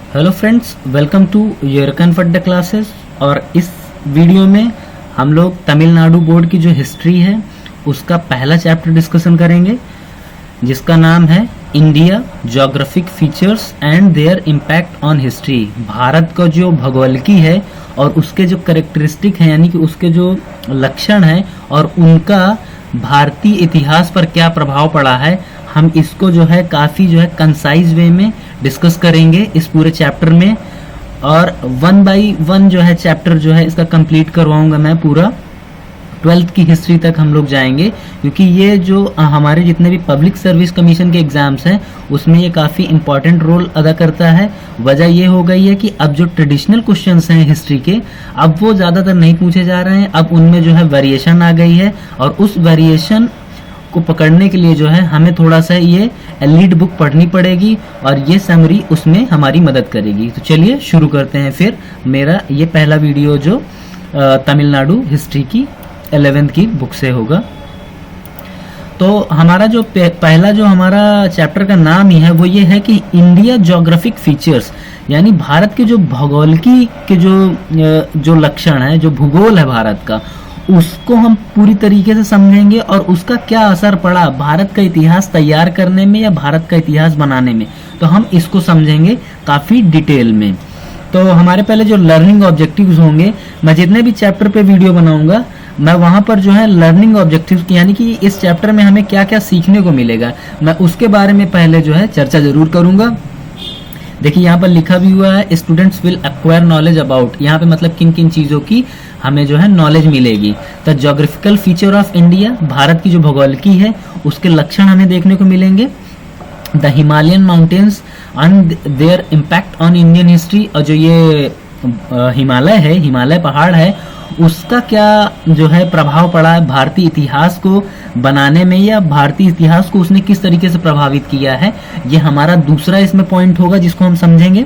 Hello friends, welcome to your comfort the classes. और इस video में हम लोग तमिलनाडु बोर्ड की जो हिस्ट्री है उसका पहला चैप्टर डिस्कशन करेंगे, जिसका नाम है India geographic features and there impact on history. Bharat का जो भौगोलिकी है और उसके जो कैरेक्टरिस्टिक हैं, यानी कि उसके जो लक्षण हैं और उनका भारतीय इतिहास पर क्या प्रभाव पड़ा है, हम इसको जो है काफ़ी जो है कंसाइज वे में डिस्कस करेंगे इस पूरे चैप्टर में। और 1 बाई 1 जो है चैप्टर जो है इसका कंप्लीट करवाऊंगा मैं पूरा। 12th की हिस्ट्री तक हम लोग जाएंगे, क्योंकि ये जो हमारे जितने भी पब्लिक सर्विस कमीशन के एग्जाम्स हैं उसमें ये काफ़ी इंपॉर्टेंट रोल अदा करता है। वजह ये हो गई है कि अब जो ट्रेडिशनल क्वेश्चंस हैं हिस्ट्री के, अब वो ज़्यादातर नहीं पूछे जा रहे हैं, अब उनमें जो है वेरिएशन आ गई है। और उस वेरिएशन को पकड़ने के लिए जो है हमें थोड़ा सा ये लीड बुक पढ़नी पड़ेगी और ये समरी उसमें हमारी मदद करेगी। तो चलिए शुरू करते हैं। फिर मेरा ये पहला वीडियो जो तमिलनाडु हिस्ट्री की 11th की बुक से होगा। तो हमारा जो पहला जो हमारा चैप्टर का नाम ही है वो ये है कि इंडिया ज्योग्राफिक फीचर्स, यानी भारत के जो भौगोलिकी के जो लक्षण है, जो भूगोल है भारत का, उसको हम पूरी तरीके से समझेंगे और उसका क्या असर पड़ा भारत का इतिहास तैयार करने में या भारत का इतिहास बनाने में। तो हम इसको समझेंगे काफ़ी डिटेल में। तो हमारे पहले जो लर्निंग ऑब्जेक्टिव्स होंगे, मैं जितने भी चैप्टर पे वीडियो बनाऊंगा मैं वहां पर जो है लर्निंग ऑब्जेक्टिव्स यानी कि इस चैप्टर में हमें क्या क्या सीखने को मिलेगा, मैं उसके बारे में पहले जो है चर्चा जरूर करूंगा। देखिए यहाँ पर लिखा भी हुआ है students will acquire knowledge about, यहाँ पे मतलब किन किन चीज़ों की हमें जो है नॉलेज मिलेगी। The geographical feature of India, Bharat की जो भौगोलिकी है उसके लक्षण हमें देखने को मिलेंगे। The Himalayan mountains and there impact on Indian history, और जो ये हिमालय है, हिमालय पहाड़ है, उसका क्या जो है प्रभाव पड़ा है भारतीय इतिहास को बनाने में, या भारतीय इतिहास को उसने किस तरीके से प्रभावित किया है, ये हमारा दूसरा इसमें पॉइंट होगा जिसको हम समझेंगे,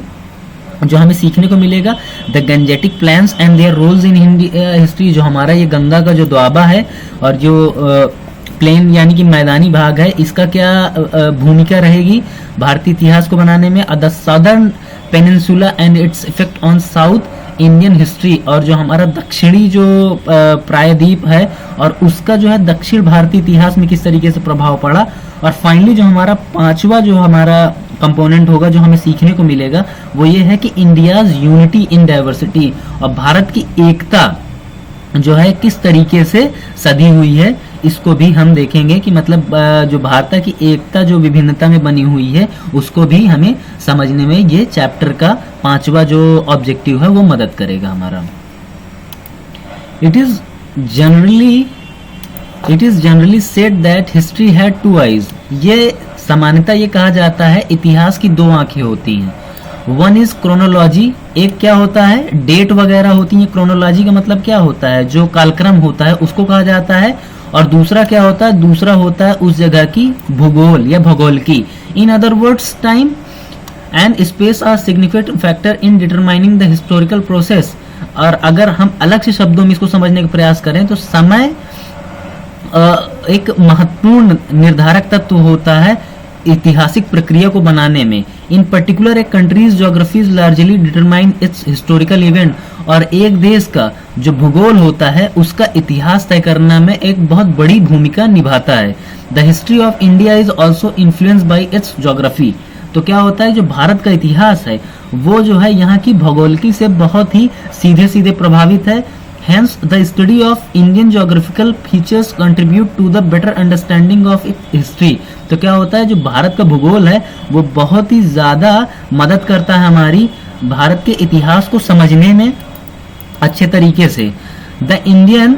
जो हमें सीखने को मिलेगा। The Gangetic plains and their roles in history, जो हमारा ये गंगा का जो द्वाबा है और जो प्लेन यानी कि मैदानी भाग है, इसका क्या भूमिका रहेगी भारतीय इतिहास को बनाने में। The southern peninsula and its effect on south Indian history, और जो हमारा दक्षिणी जो प्रायद्वीप है और उसका जो है दक्षिण भारतीय इतिहास में किस तरीके से प्रभाव पड़ा। और फाइनली जो हमारा पांचवा जो हमारा कंपोनेंट होगा जो हमें सीखने को मिलेगा वो ये है कि इंडियाज यूनिटी इन डाइवर्सिटी, और भारत की एकता जो है किस तरीके से सधी हुई है, इसको भी हम देखेंगे कि मतलब जो भारत की एकता जो विभिन्नता में बनी हुई है उसको भी हमें समझने में ये चैप्टर का पांचवा जो ऑब्जेक्टिव है वो मदद करेगा हमारा। It is generally said that history had two eyes, ये सामान्यतः ये कहा जाता है इतिहास की दो आंखें होती हैं। वन इज क्रोनोलॉजी, एक क्या होता है डेट वगैरह होती है, क्रोनोलॉजी का मतलब क्या होता है जो कालक्रम होता है उसको कहा जाता है। और दूसरा क्या होता है, दूसरा होता है उस जगह की भूगोल या भौगोलिकी। In other words time and space are significant factor in determining the historical process. और अगर हम अलग से शब्दों में इसको समझने का प्रयास करें तो समय एक महत्वपूर्ण निर्धारक तत्व होता है ऐतिहासिक प्रक्रिया को बनाने में। इन पर्टिकुलर एक countries geographies largely determine its historical event, और एक देश का जो भूगोल होता है उसका इतिहास तय करने में एक बहुत बड़ी भूमिका निभाता है। The history of India is also influenced by its geography. तो क्या होता है जो भारत का इतिहास है वो जो है यहाँ की भौगोलिकी से बहुत ही सीधे सीधे प्रभावित है। Hence, the study of Indian geographical features contribute to the better understanding of its history. तो क्या होता है जो भारत का भूगोल है वो बहुत ही ज़्यादा मदद करता है हमारी भारत के इतिहास को समझने में अच्छे तरीके से। The Indian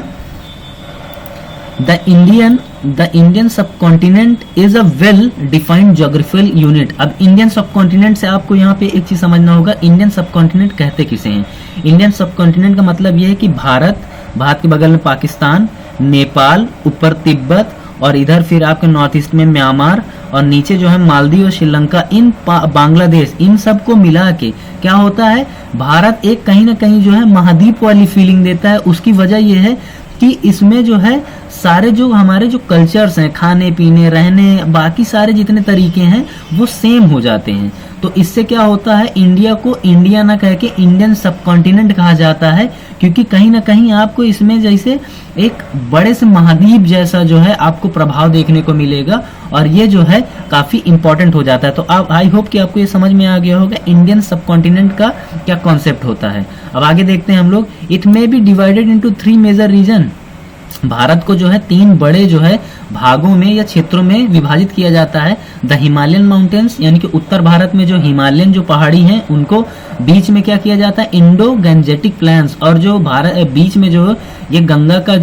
subcontinent is a well-defined geographical unit. अब इंडियन सबकॉन्टिनेंट से आपको यहाँ पे एक चीज समझना होगा, इंडियन सबकॉन्टिनेंट कहते किसे हैं। इंडियन सबकॉन्टिनेंट का मतलब ये है कि भारत के बगल में पाकिस्तान, नेपाल, ऊपर तिब्बत, और इधर फिर आपके नॉर्थ ईस्ट में म्यांमार, और नीचे जो है मालदीव और श्रीलंका, इन बांग्लादेश, इन सब को मिला के क्या होता है भारत एक कहीं ना कहीं जो है महाद्वीप वाली फीलिंग देता है। उसकी वजह यह है कि इसमें जो है सारे जो हमारे जो कल्चर्स हैं, खाने पीने, रहने, बाकी सारे जितने तरीके हैं वो सेम हो जाते हैं। तो इससे क्या होता है, इंडिया को इंडिया ना कह के इंडियन सब कॉन्टिनेंट कहा जाता है, क्योंकि कहीं ना कहीं आपको इसमें जैसे एक बड़े से महाद्वीप जैसा जो है आपको प्रभाव देखने को मिलेगा, और ये जो है काफी इंपॉर्टेंट हो जाता है। तो आप, आई होप कि आपको ये समझ में आ गया होगा इंडियन सब कॉन्टिनेंट का क्या कॉन्सेप्ट होता है। अब आगे देखते हैं हम लोग। It may be divided into 3 major region. Bharat को जो है 3 बड़े जो है भागों में या क्षेत्रों में विभाजित किया जाता है। द हिमालयन माउंटेन्स, यानी कि उत्तर भारत में जो हिमालयन जो पहाड़ी हैं उनको बीच में क्या किया जाता है, इंडो गंजेटिक प्लेन्स, और जो भारत बीच में जो ये गंगा का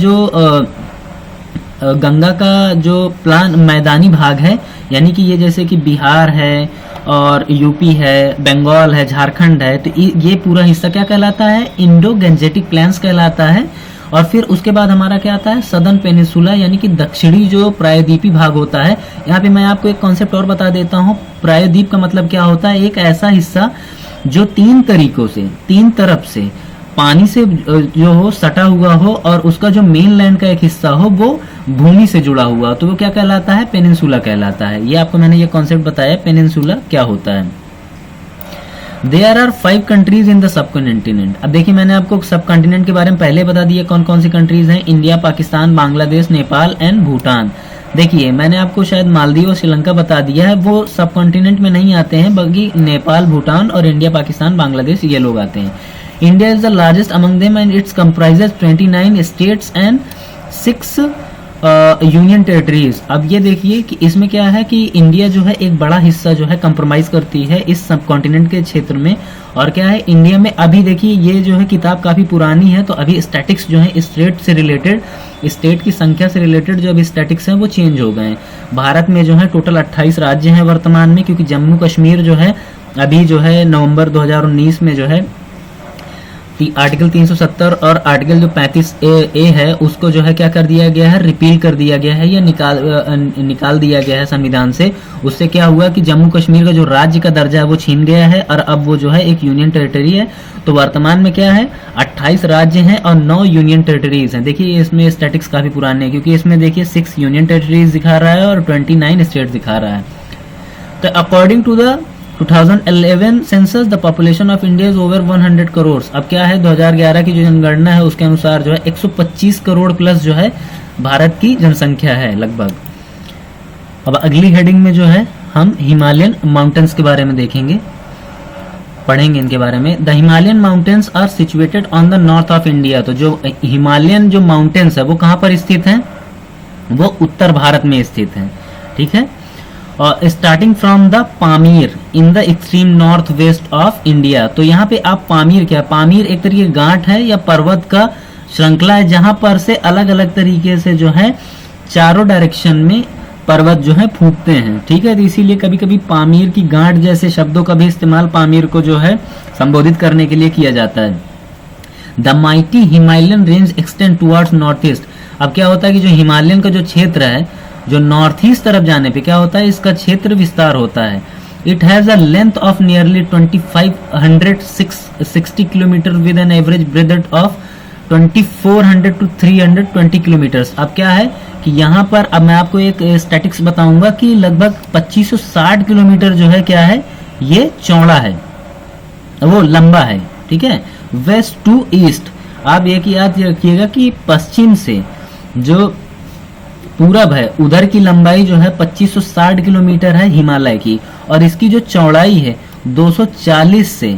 जो प्लान मैदानी भाग है, यानी कि ये जैसे कि बिहार है और यूपी है, बंगाल है, झारखंड है, तो ये पूरा हिस्सा क्या कहलाता है, इंडो गंजेटिक प्लेन्स कहलाता है। और फिर उसके बाद हमारा क्या आता है, सदर्न पेनिनसुला, यानी कि दक्षिणी जो प्रायद्वीपी भाग होता है। यहाँ पे मैं आपको एक कॉन्सेप्ट और बता देता हूँ। प्रायद्वीप का मतलब क्या होता है, एक ऐसा हिस्सा जो 3 तरीकों से, 3 तरफ से पानी से जो हो सटा हुआ हो, और उसका जो मेन लैंड का एक हिस्सा हो वो भूमि से जुड़ा हुआ, तो वो क्या कहलाता है, पेनिनसुला कहलाता है। ये आपको मैंने ये कॉन्सेप्ट बताया पेनिनसुला क्या होता है। There are 5 countries in the subcontinent। अब देखिए मैंने आपको सब कॉन्टिनेंट के बारे में पहले बता दिया कौन कौन सी कंट्रीज हैं, इंडिया, पाकिस्तान, बांग्लादेश, नेपाल एंड भूटान। देखिए मैंने आपको शायद मालदीव और श्रीलंका बता दिया है, वो सब कॉन्टिनेंट में नहीं आते हैं, बल्कि नेपाल, भूटान और इंडिया, पाकिस्तान, बांग्लादेश ये लोग आते हैं। India is the largest among them and it's comprises 29 states and 6 union territories. अब ये देखिए कि इसमें क्या है कि इंडिया जो है एक बड़ा हिस्सा जो है कंप्रोमाइज करती है इस सब कॉन्टिनेंट के क्षेत्र में। और क्या है इंडिया में, अभी देखिए ये जो है किताब काफी पुरानी है, तो अभी स्टैटिक्स जो है स्टेट से रिलेटेड, स्टेट की संख्या से रिलेटेड जो अभी स्टैटिक्स हैं वो चेंज हो गए हैं। भारत में जो है टोटल 28 राज्य हैं वर्तमान में, क्योंकि जम्मू कश्मीर जो है अभी जो है नवंबर 2019 में जो है आर्टिकल 370 और आर्टिकल जो 35A है उसको जो है क्या कर दिया गया है, रिपील कर दिया गया है या निकाल दिया गया है संविधान से। उससे क्या हुआ कि जम्मू कश्मीर का जो राज्य का दर्जा है वो छीन गया है, और अब वो जो है एक यूनियन टेरिटरी है। तो वर्तमान में क्या है, 28 राज्य हैं और 9 यूनियन टेरिटरीज हैं। देखिए इसमें स्टैटिक्स काफी पुराने हैं, क्योंकि इसमें देखिए 6 यूनियन टेरिटरीज दिखा रहा है और 29 स्टेट दिखा रहा है। तो according to the 2011 census the population of India is over 100 crore. अब क्या है 2011 की जो जनगणना है उसके अनुसार जो है 125 करोड़ प्लस जो है भारत की जनसंख्या है लगभग। अब अगली हेडिंग में जो है हम हिमालयन माउंटेन्स के बारे में देखेंगे, पढ़ेंगे इनके बारे में। The Himalayan mountains are situated on the north of India. तो जो हिमालयन जो माउंटेन्स है वो कहाँ पर स्थित हैं, वो उत्तर भारत में स्थित हैं, ठीक है। और starting from the Pamir in the extreme north west of India. तो यहाँ पे आप पामीर, क्या पामीर एक तरीके गांठ है या पर्वत का श्रृंखला है, जहां पर से अलग अलग तरीके से जो है चारों डायरेक्शन में पर्वत जो है फूटते हैं, ठीक है। तो इसीलिए कभी कभी पामीर की गांठ जैसे शब्दों का भी इस्तेमाल पामीर को जो है संबोधित करने के लिए किया जाता है। The mighty Himalayan range extend towards north east. अब क्या होता है कि जो हिमालयन का जो क्षेत्र है जो नॉर्थ ईस्ट तरफ जाने पे क्या होता है, इसका क्षेत्र विस्तार होता है। It has a length of nearly 2560 kilometre with an average breadth of 2400 to 320 kilometres. अब क्या है कि यहाँ पर अब मैं आपको एक स्टैटिक्स बताऊंगा कि लगभग 2560 किलोमीटर जो है क्या है, ये चौड़ा है, वो लंबा है, ठीक है। वेस्ट टू ईस्ट, आप एक याद रखिएगा कि पश्चिम से जो पूरब है उधर की लंबाई जो है 2560 किलोमीटर है हिमालय की, और इसकी जो चौड़ाई है 240 से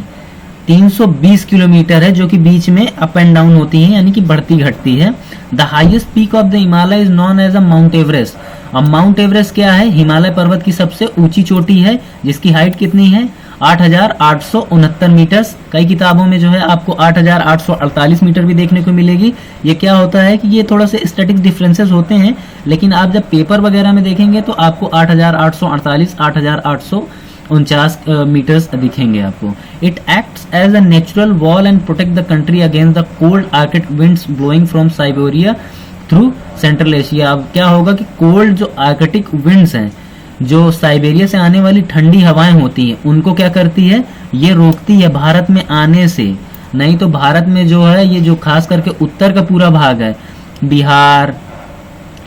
320 किलोमीटर है, जो कि बीच में अप एंड डाउन होती है, यानी कि बढ़ती घटती है। The highest peak of the Himalaya is known as a Mount Everest. अब माउंट एवरेस्ट क्या है, हिमालय पर्वत की सबसे ऊंची चोटी है, जिसकी हाइट कितनी है 8,869 मीटर्स। कई किताबों में जो है आपको 8,848 मीटर भी देखने को मिलेगी। ये क्या होता है कि ये थोड़ा से स्टैटिक डिफरेंसेस होते हैं, लेकिन आप जब पेपर वगैरह में देखेंगे तो आपको 8,848 8,849 मीटर्स दिखेंगे आपको। It acts as a natural wall and protect the country against the cold Arctic winds blowing from Siberia through Central Asia. अब क्या होगा कि कोल्ड जो आर्कटिक विंड्स हैं, जो साइबेरिया से आने वाली ठंडी हवाएं होती हैं, उनको क्या करती है, ये रोकती है भारत में आने से। नहीं तो भारत में जो है ये जो खास करके उत्तर का पूरा भाग है, बिहार,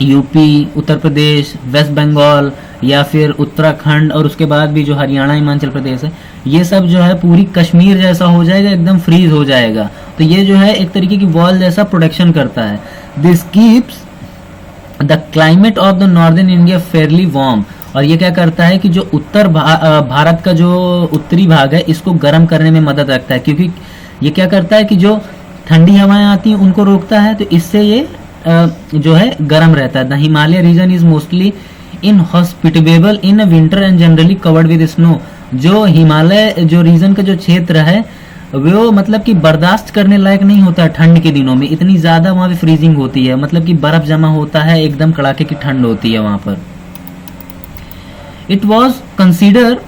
यूपी, उत्तर प्रदेश, वेस्ट बंगाल या फिर उत्तराखंड और उसके बाद भी जो हरियाणा, हिमाचल प्रदेश है, ये सब जो है पूरी कश्मीर जैसा हो जाएगा, एकदम फ्रीज हो जाएगा। तो ये जो है एक तरीके की वॉल जैसा प्रोटेक्शन करता है। This keeps the climate of the northern India Fairlie warm. और ये क्या करता है कि जो भारत का जो उत्तरी भाग है इसको गर्म करने में मदद रखता है, क्योंकि ये क्या करता है कि जो ठंडी हवाएं आती हैं उनको रोकता है, तो इससे ये जो है गर्म रहता है। The Himalaya region is mostly inhospitable in winter and generally covered with snow. जो हिमालय जो रीजन का जो क्षेत्र है वो मतलब कि बर्दाश्त करने लायक नहीं होता है ठंड के दिनों में, इतनी ज्यादा वहां पे फ्रीजिंग होती है, मतलब कि बर्फ जमा होता है, एकदम कड़ाके की ठंड होती है वहां पर। इट वॉज कंसिडर्ड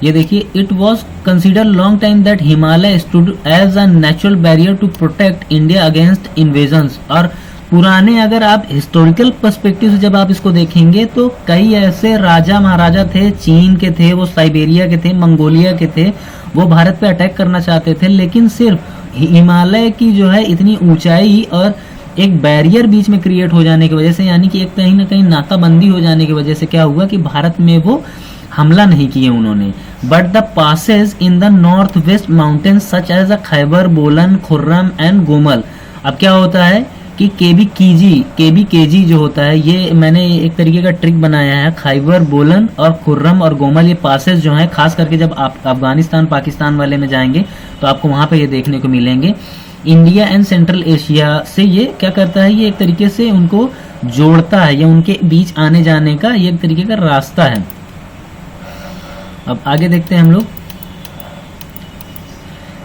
ये देखिए, it was consider long time that Himalaya stood as a natural barrier to protect India against invasions. और पुराने अगर आप हिस्टोरिकल पर्सपेक्टिव से जब आप इसको देखेंगे तो कई ऐसे राजा महाराजा थे, चीन के थे, वो साइबेरिया के थे, मंगोलिया के थे, वो भारत पे अटैक करना चाहते थे, लेकिन सिर्फ हिमालय की जो है इतनी ऊंचाई और एक बैरियर बीच में क्रिएट हो जाने की वजह से, यानी कि एक कहीं ना कहीं नाकाबंदी हो जाने की वजह से क्या हुआ कि भारत में वो हमला नहीं किए उन्होंने। But the passes in the north west mountains such as a Khyber, Bolan, Kurram and Gomal. अब क्या होता है कि केबी जो होता है, ये मैंने एक तरीके का ट्रिक बनाया है। खैबर, बोलन और खुर्रम और गोमल ये पासेज जो हैं, खास करके जब आप अफगानिस्तान पाकिस्तान वाले में जाएंगे तो आपको वहां पे ये देखने को मिलेंगे। इंडिया एंड सेंट्रल एशिया से ये क्या करता है, ये एक तरीके से उनको जोड़ता है, या उनके बीच आने जाने का ये एक तरीके का रास्ता है। अब आगे देखते हैं हम लोग।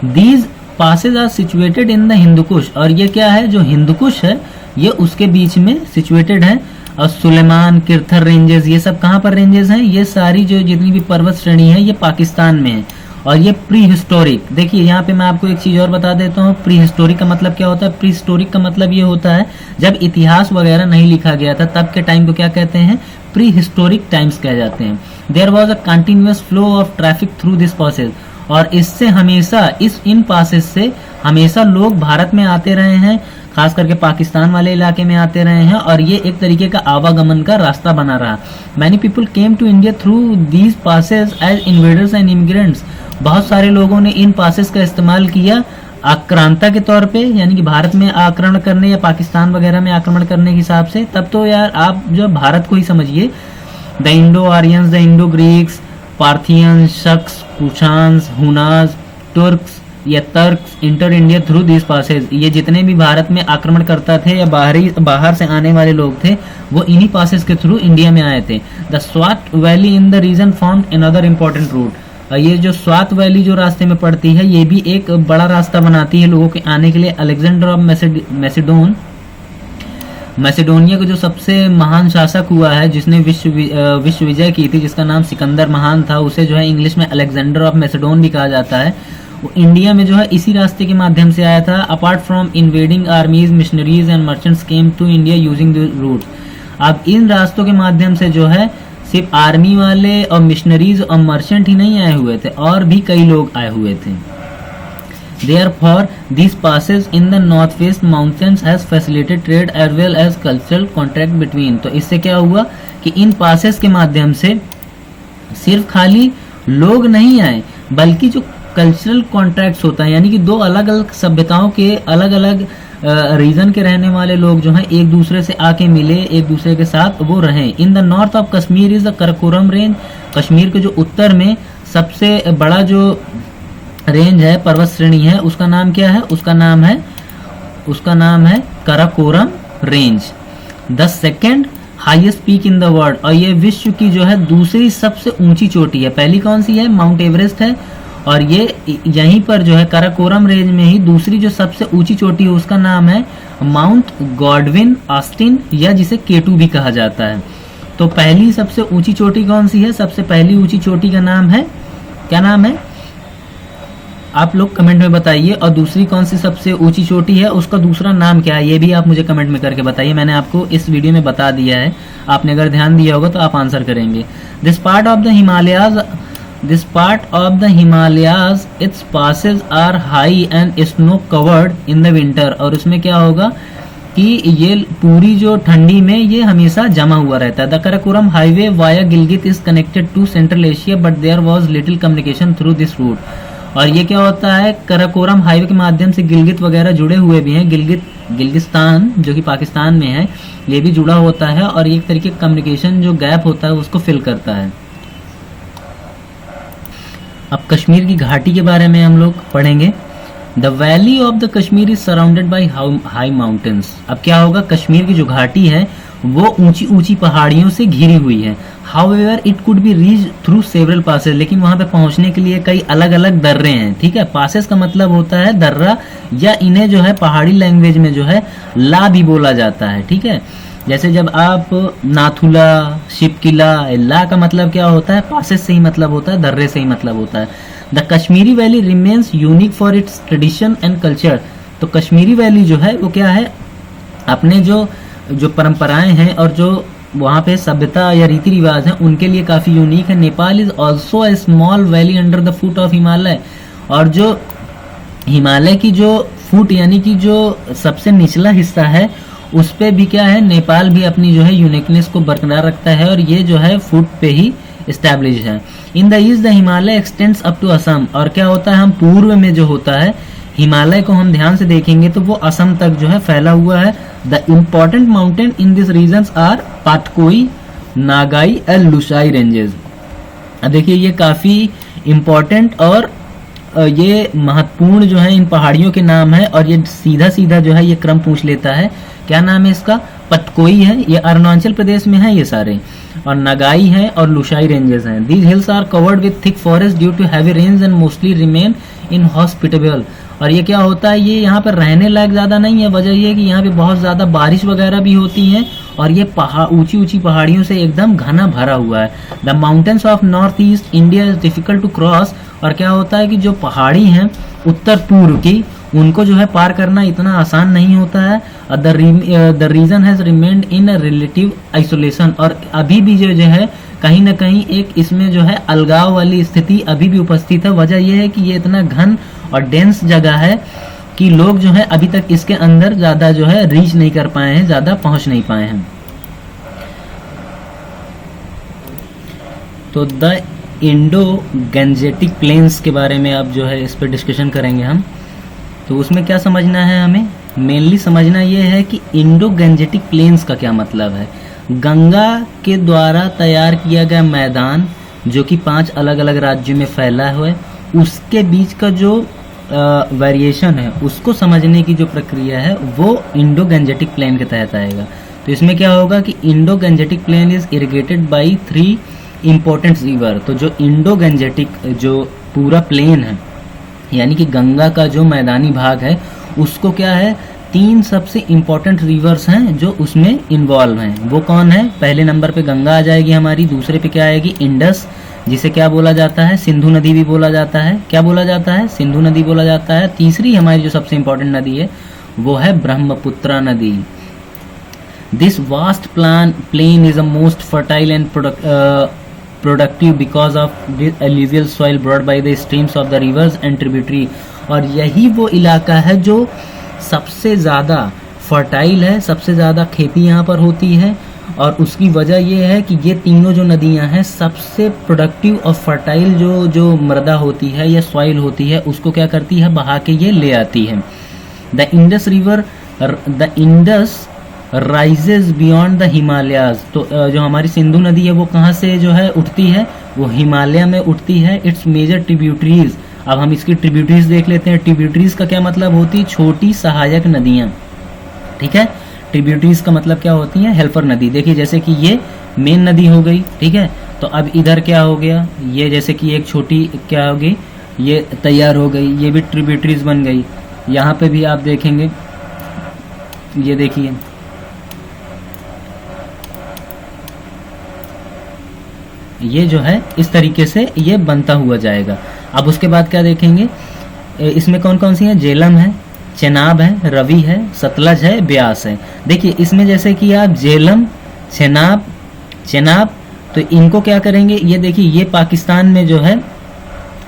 These passes are situated in the Hindu Kush. और ये क्या है, जो हिंदुकुश है ये उसके बीच में सिचुएटेड है। और सुलेमान, किरथर रेंजेस, ये सब कहाँ पर रेंजेस हैं, ये सारी जो जितनी भी पर्वत श्रेणी है ये पाकिस्तान में है। और ये प्री हिस्टोरिक, देखिए यहाँ पे मैं आपको एक चीज और बता देता हूँ। प्री हिस्टोरिक का मतलब क्या होता है, प्री हिस्टोरिक का मतलब ये होता है जब इतिहास वगैरह नहीं लिखा गया था तब के टाइम को क्या कहते हैं, प्री हिस्टोरिक टाइम्स कह जाते हैं। There was a continuous flow of traffic through this passes. और इससे हमेशा इन पासेज से हमेशा लोग भारत में आते रहे हैं, खास करके पाकिस्तान वाले इलाके में आते रहे हैं, और ये एक तरीके का आवागमन का रास्ता बना रहा। Many people came to India through these passes as invaders and immigrants. बहुत सारे लोगों ने इन पासेज का इस्तेमाल किया आक्रांता के तौर पे, यानी कि भारत में आक्रमण करने या पाकिस्तान वगैरह में आक्रमण करने के हिसाब से। तब तो यार आप जो भारत को ही समझिए, the Indo Aryans, the Indo Greeks, Parthians, Shakas, Kushans, Hunas, Turks या Turks enter India through this passage. ये जितने भी भारत में आक्रमण करता थे या बाहर से आने वाले लोग थे वो इन्हीं पासेज के थ्रू इंडिया में आए थे। The Swat valley in the region formed another important route. ये जो स्वात वैली जो रास्ते में पड़ती है ये भी एक बड़ा रास्ता बनाती है लोगों के आने के लिए। अलेक्जेंडर ऑफ मैसेडोनिया का जो सबसे महान शासक हुआ है जिसने विश्व विजय की थी, जिसका नाम सिकंदर महान था, उसे जो है इंग्लिश में अलेक्जेंडर ऑफ मैसेडोन भी कहा जाता है। वो इंडिया में जो है इसी रास्ते के माध्यम से आया था। Apart from invading armies, missionaries and merchants came to India using the route. अब इन रास्तों के माध्यम से जो है सिर्फ आर्मी वाले और मिशनरीज और मर्चेंट ही नहीं आए हुए थे, और भी कई लोग आए हुए थे। Therefore, these passes in the northwest mountains has facilitated trade as well as cultural contact between। तो इससे क्या हुआ कि इन पासेस के माध्यम से सिर्फ खाली लोग नहीं आए बल्कि जो कल्चरल कॉन्ट्रैक्ट्स होता है, यानी कि दो अलग अलग सभ्यताओं के अलग अलग रीजन के रहने वाले लोग जो हैं एक दूसरे से आके मिले, एक दूसरे के साथ वो रहे। इन the north of Kashmir is the Karakoram range. Kashmir के जो उत्तर में सबसे बड़ा जो रेंज है, पर्वत श्रेणी है, उसका नाम क्या है, उसका नाम है Karakoram range. The second highest peak in the world. और ये विश्व की जो है दूसरी सबसे ऊंची चोटी है। पहली कौन सी है, माउंट एवरेस्ट है, और ये यहीं पर जो है कराकोरम रेंज में ही दूसरी जो सबसे ऊंची चोटी है उसका नाम है माउंट गॉडविन ऑस्टिन, या जिसे केटू भी कहा जाता है। तो पहली सबसे ऊंची चोटी कौन सी है, सबसे पहली ऊंची चोटी का नाम है, क्या नाम है आप लोग कमेंट में बताइए। और दूसरी कौन सी सबसे ऊंची चोटी है उसका दूसरा नाम क्या है, ये भी आप मुझे कमेंट में करके बताइए। मैंने आपको इस वीडियो में बता दिया है, आपने अगर ध्यान दिया होगा तो आप आंसर करेंगे। This part of the Himalayas this part of the Himalayas its passes are high and snow covered in the winter. और उसमें क्या होगा कि ये पूरी जो ठंडी में ये हमेशा जमा हुआ रहता है। The Karakoram highway via Gilgit is connected to Central Asia but there was little communication through this route. और ये क्या होता है, कराकोरम हाईवे के माध्यम से गिलगित वगैरह जुड़े हुए भी हैं। गिलगिस्तान जो कि पाकिस्तान में है ये भी जुड़ा होता है और एक तरीके कम्युनिकेशन जो गैप होता है उसको फिल करता है। अब कश्मीर की घाटी के बारे में हम लोग पढ़ेंगे। The valley of the Kashmir is surrounded by high mountains. अब क्या होगा, कश्मीर की जो घाटी है वो ऊंची ऊंची पहाड़ियों से घिरी हुई है। However it could be reach through several passes, लेकिन वहां पे पहुंचने के लिए कई अलग अलग दर्रे हैं। ठीक है, पासेस का मतलब होता है दर्रा, या इन्हें जो है पहाड़ी लैंग्वेज में जो है ला भी बोला जाता है। ठीक है, जैसे जब आप नाथुला, शिपकिला, ला का मतलब क्या होता है, पासेस से ही मतलब होता है, दर्रे से ही मतलब होता है। The Kashmiri valley remains unique for its tradition and culture. तो कश्मीरी वैली जो है वो क्या है, अपने जो परंपराएं हैं और जो वहाँ पे सभ्यता या रीति रिवाज हैं उनके लिए काफ़ी यूनिक है। Nepal is also a small valley under the foot of Himalaya. और जो हिमालय की जो फुट यानी कि जो सबसे निचला हिस्सा है उस पे भी क्या है, नेपाल भी अपनी जो है यूनिकनेस को बरकरार रखता है और ये जो है फुट पे ही एस्टैब्लिश है। In the east the Himalaya extends up to Assam. और क्या होता है, हम पूर्व में जो होता है हिमालय को हम ध्यान से देखेंगे तो वो असम तक जो है फैला हुआ है। The important mountain in this regions are Patkai, Naga and Lushai ranges. देखिए ये काफी इम्पोर्टेंट और ये महत्वपूर्ण जो है इन पहाड़ियों के नाम है। और ये सीधा सीधा जो है ये क्रम पूछ लेता है, क्या नाम है इसका, पटकोई है, ये अरुणाचल प्रदेश में है ये सारे, और नगाई है और लुसाई रेंजेस हैं। These hills are covered with thick forest due to heavy rains and mostly remain inhospitable. और ये क्या होता है, ये यहाँ पर रहने लायक ज्यादा नहीं है। वजह ये है कि यहाँ पे बहुत ज्यादा बारिश वगैरह भी होती है और ये ऊंची ऊंची पहाड़ियों से एकदम घना भरा हुआ है। The mountains of north east India is difficult to cross. और क्या होता है कि जो पहाड़ी हैं उत्तर पूर्व की उनको जो है पार करना इतना आसान नहीं होता है। The region has remained in relative isolation. और अभी भी जो है कहीं ना कहीं एक इसमें जो है अलगाव वाली स्थिति अभी भी उपस्थित है। वजह यह है कि ये इतना घन और डेंस जगह है कि लोग जो है अभी तक इसके अंदर ज्यादा जो है रीच नहीं कर पाए हैं, ज्यादा पहुंच नहीं पाए हैं। तो द इंडो गंजेटिक प्लेन्स के बारे में अब जो है इस पर डिस्कशन करेंगे हम। तो उसमें क्या समझना है, हमें मेनली समझना यह है कि इंडो गंजेटिक प्लेन्स का क्या मतलब है। गंगा के द्वारा तैयार किया गया मैदान जो कि 5 अलग अलग राज्यों में फैला हुआ है, उसके बीच का जो वेरिएशन है उसको समझने की जो प्रक्रिया है वो इंडो गंजेटिक प्लेन के तहत आएगा। तो इसमें क्या होगा कि Indo Gangetic plain is irrigated by 3 important river. तो जो इंडो गंजेटिक जो पूरा प्लेन है यानी कि गंगा का जो मैदानी भाग है उसको क्या है, 3 सबसे इम्पोर्टेंट रिवर्स हैं जो उसमें इन्वॉल्व हैं। वो कौन है, पहले नंबर पे गंगा आ जाएगी हमारी, दूसरे पे क्या आएगी, इंडस, जिसे क्या बोला जाता है, सिंधु नदी भी बोला जाता है। क्या बोला जाता है, सिंधु नदी बोला जाता है। तीसरी हमारी जो सबसे इम्पोर्टेंट नदी है वो है ब्रह्मपुत्रा नदी। This vast plain is a most fertile and productive because of the alluvial soil brought by the streams of the rivers and tributary। और यही वो इलाका है जो सबसे ज़्यादा फर्टाइल है, सबसे ज़्यादा खेती यहाँ पर होती है। और उसकी वजह ये है कि ये तीनों जो नदियाँ हैं सबसे प्रोडक्टिव और फर्टाइल जो मृदा होती है या सॉइल होती है उसको क्या करती है, बहा के ये ले आती है। The Indus rises beyond the Himalayas. तो जो हमारी सिंधु नदी है वो कहाँ से जो है उठती है, वो हिमालय में उठती है। Its major tributaries. अब हम इसकी ट्रिब्यूटरीज देख लेते हैं। ट्रिब्यूटरीज का क्या मतलब होती है, छोटी सहायक नदियाँ। ठीक है, ट्रिब्यूटरीज का मतलब क्या होती है, हेल्पर नदी। देखिए जैसे कि ये मेन नदी हो गई, ठीक है, तो अब इधर क्या हो गया, ये जैसे कि एक छोटी क्या हो गई, ये तैयार हो गई, ये भी ट्रिब्यूटरीज बन गई। यहाँ पे भी आप देखेंगे, ये देखिए ये जो है इस तरीके से ये बनता हुआ जाएगा। अब उसके बाद क्या देखेंगे, इसमें कौन कौन सी है, झेलम है, चेनाब है, रवि है, सतलज है, ब्यास है। देखिए इसमें जैसे कि आप झेलम, चेनाब, तो इनको क्या करेंगे, ये देखिए ये पाकिस्तान में जो है,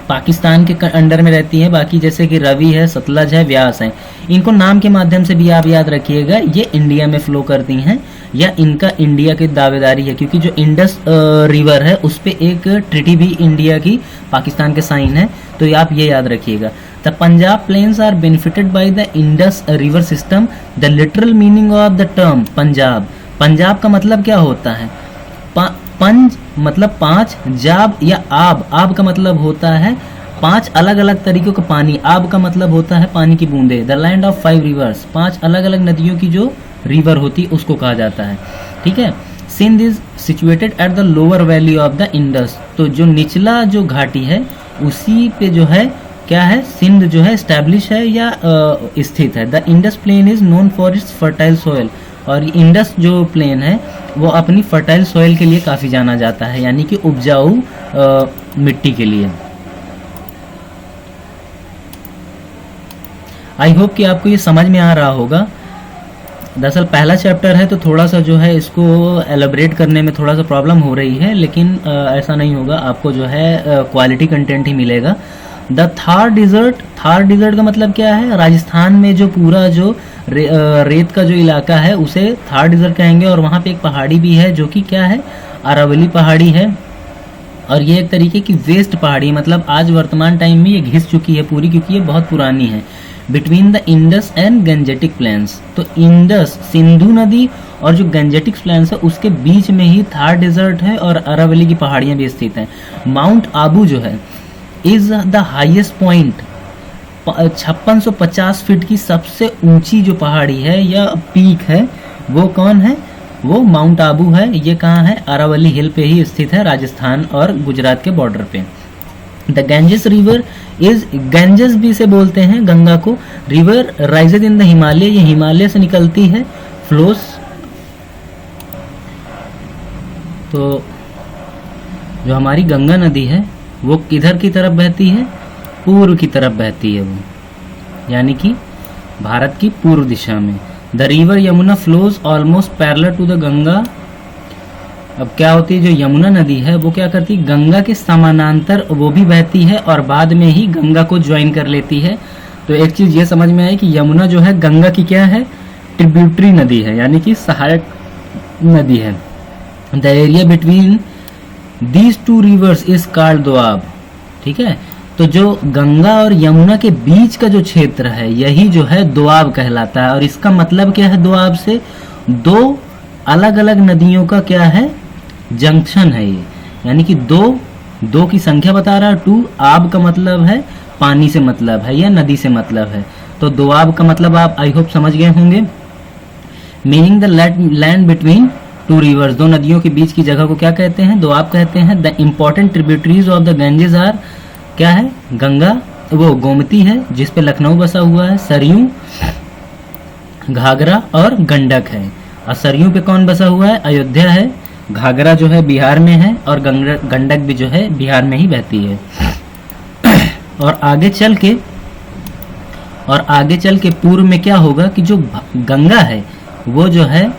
पाकिस्तान के अंडर में रहती हैं। बाकी जैसे कि रवि है, सतलज है, व्यास है, इनको नाम के माध्यम से भी आप याद रखिएगा, ये इंडिया में फ्लो करती हैं या इनका इंडिया की दावेदारी है, क्योंकि जो इंडस रिवर है उस पे एक ट्रिटी भी इंडिया की पाकिस्तान के साइन है, तो आप ये याद रखिएगा। The Punjab plains are benefited by the Indus river system. The literal meaning of the term Punjab, Punjab का मतलब क्या होता है, पंज मतलब पांच, जाब या आब, आब का मतलब होता है पांच अलग अलग तरीकों का पानी, आब का मतलब होता है पानी की बूंदे। द लैंड ऑफ 5 रिवर्स, 5 अलग अलग नदियों की जो रिवर होती उसको कहा जाता है, ठीक है। Sindh is situated at the lower valley of the Indus, तो जो निचला जो घाटी है उसी पे जो है क्या है, सिंध जो है स्टैब्लिश है या स्थित है। The Indus plain is known for its fertile soil, और इंडस जो प्लेन है वो अपनी फर्टाइल सॉइल के लिए काफ़ी जाना जाता है, यानी कि उपजाऊ मिट्टी के लिए। आई होप कि आपको ये समझ में आ रहा होगा। दरअसल पहला चैप्टर है तो थोड़ा सा जो है इसको एलेबरेट करने में थोड़ा सा प्रॉब्लम हो रही है, लेकिन ऐसा नहीं होगा, आपको जो है क्वालिटी कंटेंट ही मिलेगा। The Thar desert, Thar desert का मतलब क्या है, राजस्थान में जो पूरा जो रेत का जो इलाका है उसे थार डिजर्ट कहेंगे, और वहाँ पे एक पहाड़ी भी है जो कि क्या है, अरावली पहाड़ी है, और ये एक तरीके की वेस्ट पहाड़ी, मतलब आज वर्तमान टाइम में ये घिस चुकी है पूरी, क्योंकि ये बहुत पुरानी है। Between the Indus and Gangetic plains, तो इंडस सिंधु नदी और जो गंजेटिक प्लेन्स है उसके बीच में ही थार डिजर्ट है और अरावली की पहाड़ियाँ भी स्थित हैं। माउंट आबू जो है is the highest point, 5650 feet की सबसे ऊंची जो पहाड़ी है या पीक है वो कौन है, वो माउंट आबू है। ये कहाँ है, अरावली हिल पे ही स्थित है, राजस्थान और गुजरात के बॉर्डर पे। द गंजेस रिवर इज, गंजेस भी से बोलते हैं गंगा को, river rises in the Himalaya, ये हिमालय से निकलती है, फ्लोस, तो जो हमारी गंगा नदी है वो किधर की तरफ बहती है, पूर्व की तरफ बहती है वो, यानी कि भारत की पूर्व दिशा में। The river Yamuna flows almost parallel to the Ganga. अब क्या होती है, जो यमुना नदी है वो क्या करती है, गंगा के समानांतर वो भी बहती है और बाद में ही गंगा को ज्वाइन कर लेती है। तो एक चीज ये समझ में आई कि यमुना जो है गंगा की क्या है, ट्रिब्यूटरी नदी है, यानी कि सहायक नदी है। The area between these two reverse is called Doab, ठीक है। तो जो गंगा और यमुना के बीच का जो क्षेत्र है यही जो है दोआब कहलाता है, और इसका मतलब क्या है, दोआब से दो अलग अलग नदियों का क्या है, जंक्शन है ये, यानी कि दो की संख्या बता रहा है, 2, आब का मतलब है पानी से मतलब है या नदी से मतलब है, तो दोआब का मतलब आप आई होप समझ गए होंगे। Meaning the land between 2 reverse, 2 नदियों के बीच की जगह को क्या कहते हैं, दोआब कहते हैं। The important tributaries of the Ganges are, क्या है, गंगा, वो गोमती है जिस पे लखनऊ बसा हुआ है, सरयू, घाघरा और गंडक है। और सरयू पे कौन बसा हुआ है, अयोध्या है, घाघरा जो है बिहार में है, और गंडक भी जो है बिहार में ही बहती है। और आगे चल के पूर्व में क्या होगा कि जो गंगा है वो जो है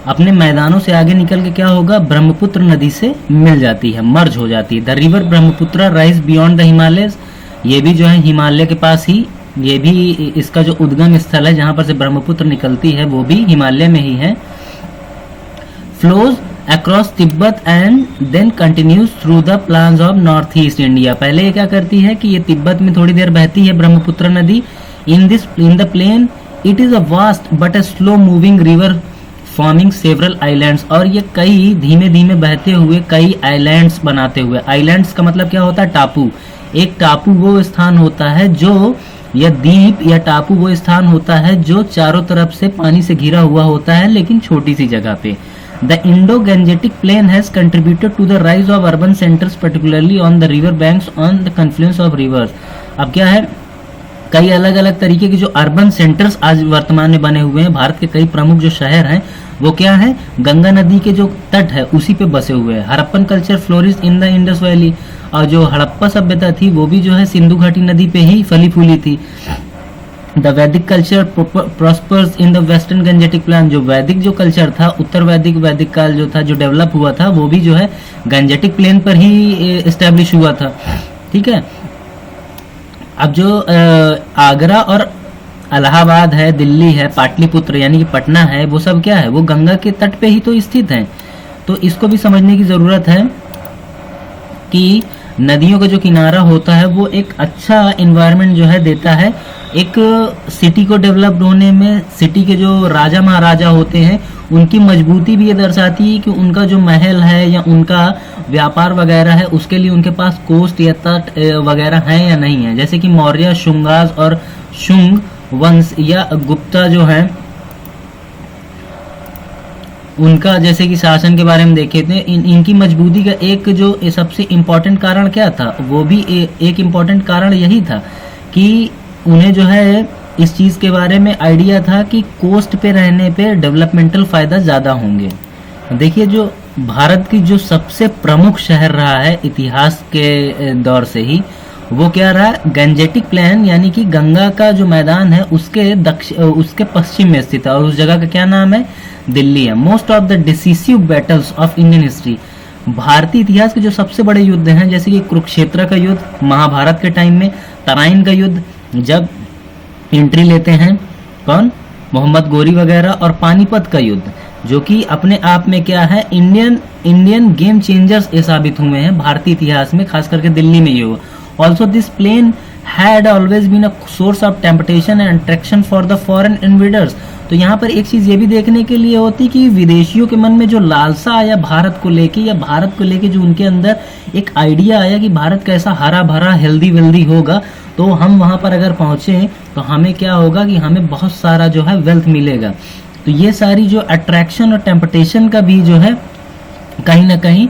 अपने मैदानों से आगे निकल के क्या होगा, ब्रह्मपुत्र नदी से मिल जाती है, मर्ज हो जाती है। The river Brahmaputra rise beyond the Himalayas, ये भी जो है हिमालय के पास ही, ये भी इसका जो उद्गम स्थल है जहां पर से ब्रह्मपुत्र निकलती है वो भी हिमालय में ही है। Flows across Tibet and then continues through the plains of north east India. पहले ये क्या करती है कि ये तिब्बत में थोड़ी देर बहती है ब्रह्मपुत्र नदी। In the plain it is a vast but a slow moving river forming several islands, और ये कई धीमे धीमे बहते हुए कई आइलैंड्स बनाते हुए, आइलैंड्स का मतलब क्या होता है, टापू। एक टापू वो स्थान होता है जो, या द्वीप या टापू वो स्थान होता है जो चारों तरफ से पानी से घिरा हुआ होता है लेकिन छोटी सी जगह पे। The Indo Gangetic plain has contributed to the rise of urban centres particularly on the river banks on the confluence of rivers. अब क्या है, कई अलग अलग तरीके के जो अर्बन सेंटर्स आज वर्तमान में बने हुए हैं, भारत के कई प्रमुख जो शहर हैं वो क्या है, गंगा नदी के जो तट है उसी पे बसे हुए हैं। Harappan culture flourish in the Indus valley, और जो हड़प्पा सभ्यता थी वो भी जो है सिंधु घाटी नदी पे ही फली फूली थी। The Vedic culture prospers in the western Gangetic plain. जो वैदिक जो कल्चर था, उत्तर वैदिक काल जो था, जो डेवलप हुआ था, वो भी जो है गंजेटिक प्लेन पर ही एस्टेब्लिश हुआ था। ठीक है। अब जो आगरा और इलाहाबाद है, दिल्ली है, पाटलिपुत्र यानी कि पटना है, वो सब क्या है, वो गंगा के तट पे ही तो स्थित हैं। तो इसको भी समझने की जरूरत है कि नदियों का जो किनारा होता है वो एक अच्छा एनवायरनमेंट जो है देता है एक सिटी को डेवलप्ड होने में। सिटी के जो राजा महाराजा होते हैं उनकी मजबूती भी ये दर्शाती है कि उनका जो महल है या उनका व्यापार वगैरह है उसके लिए उनके पास कोस्ट या तट वगैरह है या नहीं है। जैसे कि मौर्य, शुंगास और शुंग वंश या गुप्ता जो है उनका जैसे कि शासन के बारे में देखे थे, इनकी मजबूती का एक जो सबसे इम्पोर्टेंट कारण क्या था, वो भी एक इम्पोर्टेंट कारण यही था कि उन्हें जो है इस चीज़ के बारे में आइडिया था कि कोस्ट पे रहने पे डेवलपमेंटल फ़ायदा ज़्यादा होंगे। देखिए, जो भारत की जो सबसे प्रमुख शहर रहा है इतिहास के दौर से ही, वो क्या रहा, गंजेटिक प्लेन यानी कि गंगा का जो मैदान है उसके पश्चिम में स्थित है और उस जगह का क्या नाम है, दिल्ली है। Most of the decisive battles of Indian history, भारतीय इतिहास के जो सबसे बड़े युद्ध हैं जैसे कि कुरुक्षेत्र का युद्ध महाभारत के टाइम में, तराइन का युद्ध जब एंट्री लेते हैं कौन, मोहम्मद गोरी वगैरह, और पानीपत का युद्ध जो कि अपने आप में क्या है, इंडियन गेम चेंजर्स ये साबित हुए हैं भारतीय इतिहास में, खास करके दिल्ली में ये हुआ। Also this plain had always been a source of temptation and attraction for the foreign invaders. तो यहाँ पर एक चीज ये भी देखने के लिए होती कि विदेशियों के मन में जो लालसा आया भारत को लेके, या भारत को लेके जो उनके अंदर एक आइडिया आया कि भारत कैसा हरा भरा हेल्दी वेल्दी होगा, तो हम वहां पर अगर पहुंचे तो हमें क्या होगा कि हमें बहुत सारा जो है वेल्थ मिलेगा। तो ये सारी जो अट्रैक्शन और टेम्पटेशन का भी जो है कहीं ना कहीं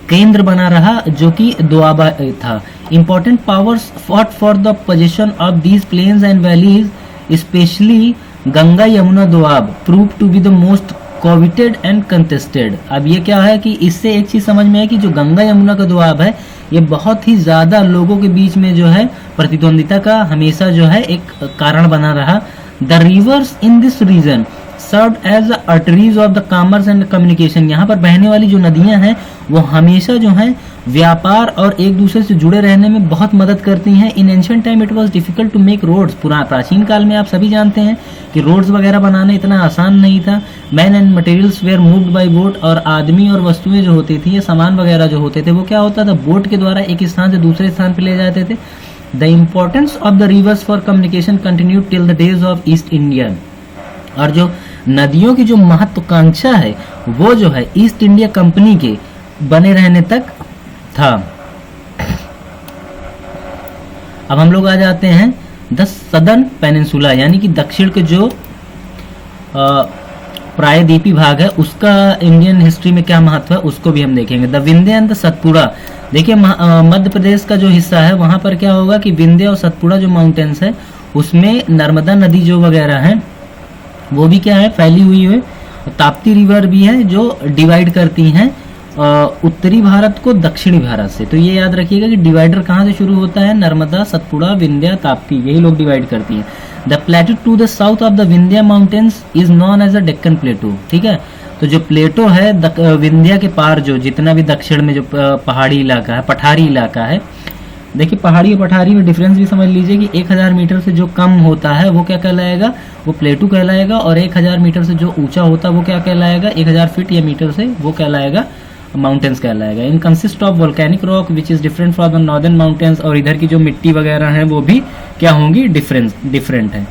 केंद्र बना रहा, जो कि दोआबा था। Important powers fought for the position of these plains and valleys, specially Ganga Yamuna Doab prove to be the most coveted and contested. अब ये क्या है कि इससे एक चीज समझ में है कि जो गंगा यमुना का दोआब है ये बहुत ही ज्यादा लोगों के बीच में जो है प्रतिद्वंदिता का हमेशा जो है एक कारण बना रहा। The rivers in this region served as the arteries of the commerce and communication. यहाँ पर बहने वाली जो नदियां हैं वो हमेशा जो है व्यापार और एक दूसरे से जुड़े रहने में बहुत मदद करती हैं। In ancient time it was difficult to make roads. प्राचीन काल में आप सभी जानते हैं कि रोड्स वगैरह बनाना इतना आसान नहीं था। Man and materials were moved by boat, और आदमी और वस्तुएं जो होती थी या सामान वगैरह जो होते थे वो क्या होता था, बोट के द्वारा एक स्थान से दूसरे स्थान पर ले जाते थे। The importance of the reverse for communication continued till the days of east India. और जो नदियों की जो महत्वाकांक्षा है वो जो है ईस्ट इंडिया कंपनी के बने रहने तक था। अब हम लोग आ जाते हैं द सदर्न पेनिनसुला, यानी कि दक्षिण के जो प्रायद्वीपी भाग है उसका इंडियन हिस्ट्री में क्या महत्व है उसको भी हम देखेंगे। The Vindhya and the Satpura, देखिए मध्य प्रदेश का जो हिस्सा है वहां पर क्या होगा कि विंध्य और सतपुड़ा जो माउंटेन्स है उसमें नर्मदा नदी जो वगैरह है वो भी क्या है, फैली हुई है। ताप्ती रिवर भी है जो डिवाइड करती हैं उत्तरी भारत को दक्षिणी भारत से। तो ये याद रखिएगा कि डिवाइडर कहाँ से शुरू होता है, नर्मदा, सतपुड़ा, विंध्या, ताप्ती, यही लोग डिवाइड करती हैं। The plateau to the south of the Vindhya mountains is known as a Deccan plateau. ठीक है, तो जो प्लेटो है विंध्या के पार जो जितना भी दक्षिण में जो पहाड़ी इलाका है, पठारी इलाका है, देखिए पहाड़ी और पठारी में डिफरेंस भी समझ लीजिए कि 1000 मीटर से जो कम होता है वो क्या कहलाएगा, वो प्लेटू कहलाएगा, और 1000 मीटर से जो ऊंचा होता है वो क्या कहलाएगा, 1000 फीट या मीटर से वो कहलाएगा माउंटेन्स कहलाएगा। In consist of volcanic rock which is different from the northern mountains, और इधर की जो मिट्टी वगैरह है वो भी क्या होंगी, डिफरेंट है।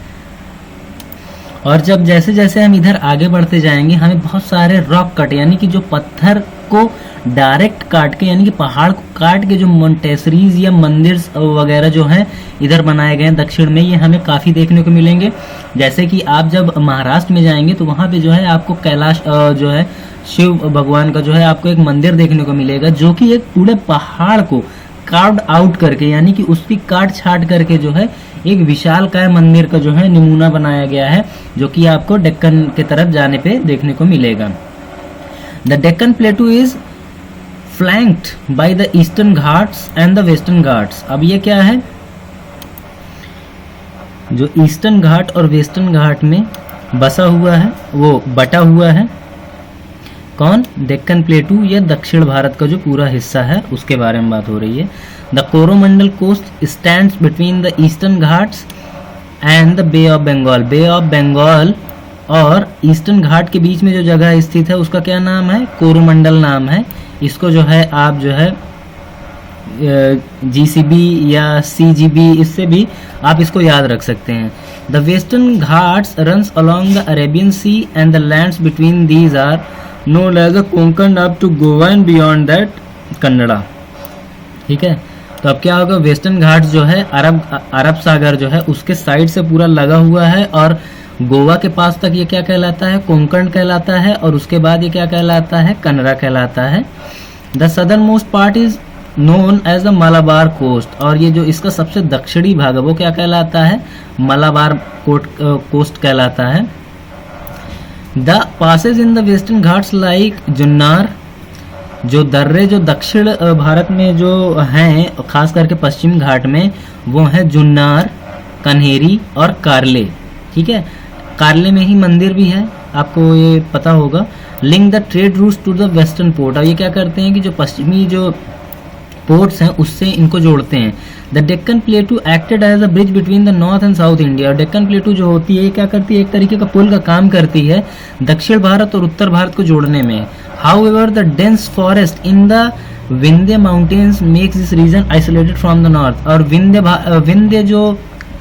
और जब जैसे जैसे हम इधर आगे बढ़ते जाएंगे हमें बहुत सारे रॉक कट यानी कि जो पत्थर को डायरेक्ट काट के यानी कि पहाड़ को काट के जो मोंटेसरीज या मंदिर वगैरह जो हैं इधर बनाए गए हैं दक्षिण में, ये हमें काफ़ी देखने को मिलेंगे। जैसे कि आप जब महाराष्ट्र में जाएंगे तो वहाँ पे जो है आपको कैलाश जो है शिव भगवान का जो है आपको एक मंदिर देखने को मिलेगा जो कि एक पूरे पहाड़ को कार्व्ड आउट करके यानी कि उसकी काट छाट करके जो है एक विशालकाय मंदिर का जो है नमूना बनाया गया है, जो कि आपको डेक्कन के तरफ जाने पे देखने को मिलेगा। The Deccan प्लेटू is flanked by the Eastern Ghats and the Western Ghats. अब ये क्या है, जो ईस्टर्न घाट और वेस्टर्न घाट में बसा हुआ है, वो बटा हुआ है। कौन? डेक्कन प्लेटू या दक्षिण भारत का जो पूरा हिस्सा है उसके बारे में बात हो रही है। The Coromandel coast stands between the Eastern Ghats and the Bay of Bengal. Bay of Bengal और ईस्टर्न घाट के बीच में जो जगह स्थित है उसका क्या नाम है? कोरोमंडल नाम है। इसको जो है आप जो है GCB या CGB, इससे भी आप इसको याद रख सकते हैं। The Western Ghats runs along the Arabian Sea and the lands between these are known as the Konkan up to Goa and beyond that Kannada. ठीक है, तो अब क्या होगा? वेस्टर्न घाट्स जो है अरब सागर जो है उसके साइड से पूरा लगा हुआ है, और गोवा के पास तक ये क्या कहलाता है? कोंकण कहलाता है, और उसके बाद ये क्या कहलाता है? कन्नड़ा कहलाता है। The southernmost part is known as the Malabar Coast, और ये जो इसका सबसे दक्षिणी भाग है वो क्या कहलाता है? मलाबार कोस्ट कहलाता है। The passes in the Western Ghats like Junnar, जो दर्रे जो दक्षिण भारत में जो हैं, खास करके पश्चिम घाट में, वो हैं जुन्नार, कन्हेरी और कारले। ठीक है, कारले में ही मंदिर भी है, आपको ये पता होगा। Link the trade routes to the western port, और ये क्या करते हैं कि जो पश्चिमी जो पोर्ट्स हैं उससे इनको जोड़ते हैं। The Deccan plateau acted as a bridge between the north and south India, और डेक्कन प्लेटू जो होती है क्या करती है? एक तरीके का पुल का काम करती है दक्षिण भारत और उत्तर भारत को जोड़ने में। However the dense forest in the Vindhya mountains makes this region isolated from the north, और विंध्य जो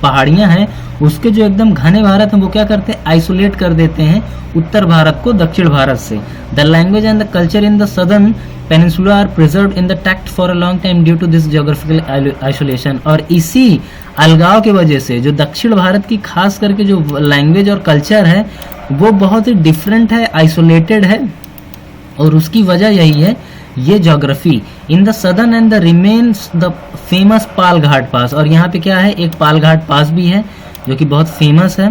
पहाड़ियां हैं उसके जो एकदम घने भारत हैं वो क्या करते हैं? आइसोलेट कर देते हैं उत्तर भारत को दक्षिण भारत से। The language and the culture in the southern peninsula are preserved in the text for a long time due to this geographical isolation, और इसी अलगाव की वजह से जो दक्षिण भारत की खास करके जो लैंग्वेज और कल्चर है वो बहुत ही डिफरेंट है, आइसोलेटेड है, और उसकी वजह यही है ये geography. In the southern and the remains the famous Palghat pass, और यहाँ पे क्या है? एक पाल घाट पास भी है जो कि बहुत फेमस है।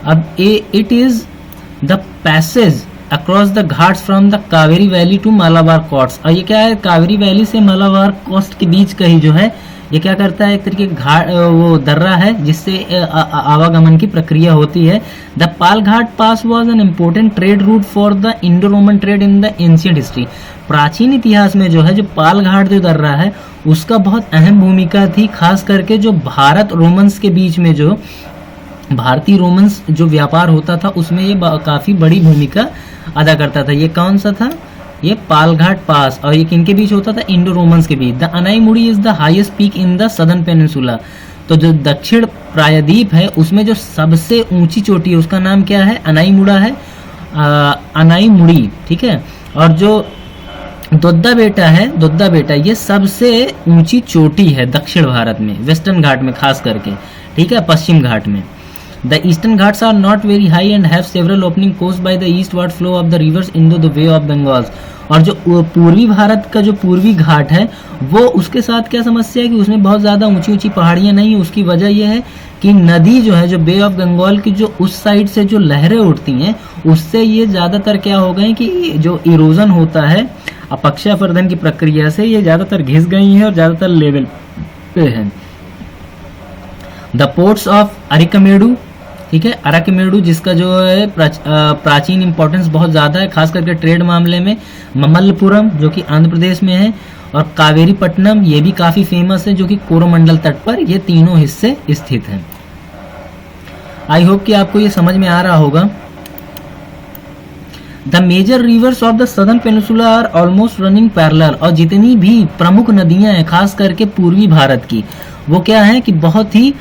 अब it is the passage across the Ghats from the Kaveri valley to Malabar Coast, और ये क्या है? कावेरी वैली से मालाबार कोस्ट के बीच का ही जो है ये क्या करता है? एक तरीके का घाट, वो दर्रा है जिससे आवागमन की प्रक्रिया होती है। The Pal Ghat pass was an important trade route for the Indo Roman trade in the ancient history, प्राचीन इतिहास में जो है जो पाल घाट जो दर्रा है उसका बहुत अहम भूमिका थी, खास करके जो भारत रोमन्स के बीच में जो भारतीय रोमन्स जो व्यापार होता था उसमें ये काफी बड़ी भूमिका अदा करता था। ये कौन सा था? ये पालघाट पास, और ये किनके बीच होता था? इंडो रोमन्स के बीच। The Anaimudi is the highest peak in the southern peninsula, तो जो दक्षिण प्रायद्वीप है उसमें जो सबसे ऊंची चोटी है उसका नाम क्या है? अनाईमुड़ा है, अनाईमुड़ी। ठीक है, और जो दोद्दा बेटा ये सबसे ऊंची चोटी है दक्षिण भारत में, वेस्टर्न घाट में खास करके। ठीक है, पश्चिम घाट में। The eastern ghats are not very high and have several openings caused by the eastward flow of the rivers into the Bay of Bengal, और जो पूर्वी भारत का जो पूर्वी घाट है वो उसके साथ क्या समस्या है कि उसमें बहुत ज़्यादा ऊंची ऊंची पहाड़ियाँ नहीं है। उसकी वजह यह है कि नदी जो है जो बे ऑफ बंगाल की जो उस साइड से जो लहरें उठती हैं उससे ये ज़्यादातर क्या हो गए कि जो इरोजन होता है अपक्षावर्धन की प्रक्रिया से ये ज़्यादातर घिस गई है और ज़्यादातर लेवल पे है। द पोर्ट्स ऑफ अरिकमेडू, ठीक है, अराकमेडू जिसका जो है प्राचीन इंपॉर्टेंस बहुत ज़्यादा है खास करके ट्रेड मामले में। ममल्लपुरम जो कि आंध्र प्रदेश में है, और कावेरी पट्टनम ये भी काफ़ी फेमस है जो कि कोरोमंडल तट पर ये तीनों हिस्से स्थित हैं। आई होप कि आपको ये समझ में आ रहा होगा। The major rivers of the southern peninsula are almost running parallel, और जितनी भी प्रमुख नदियां हैं खास करके पूर्वी भारत की वो क्या है कि बहुत ही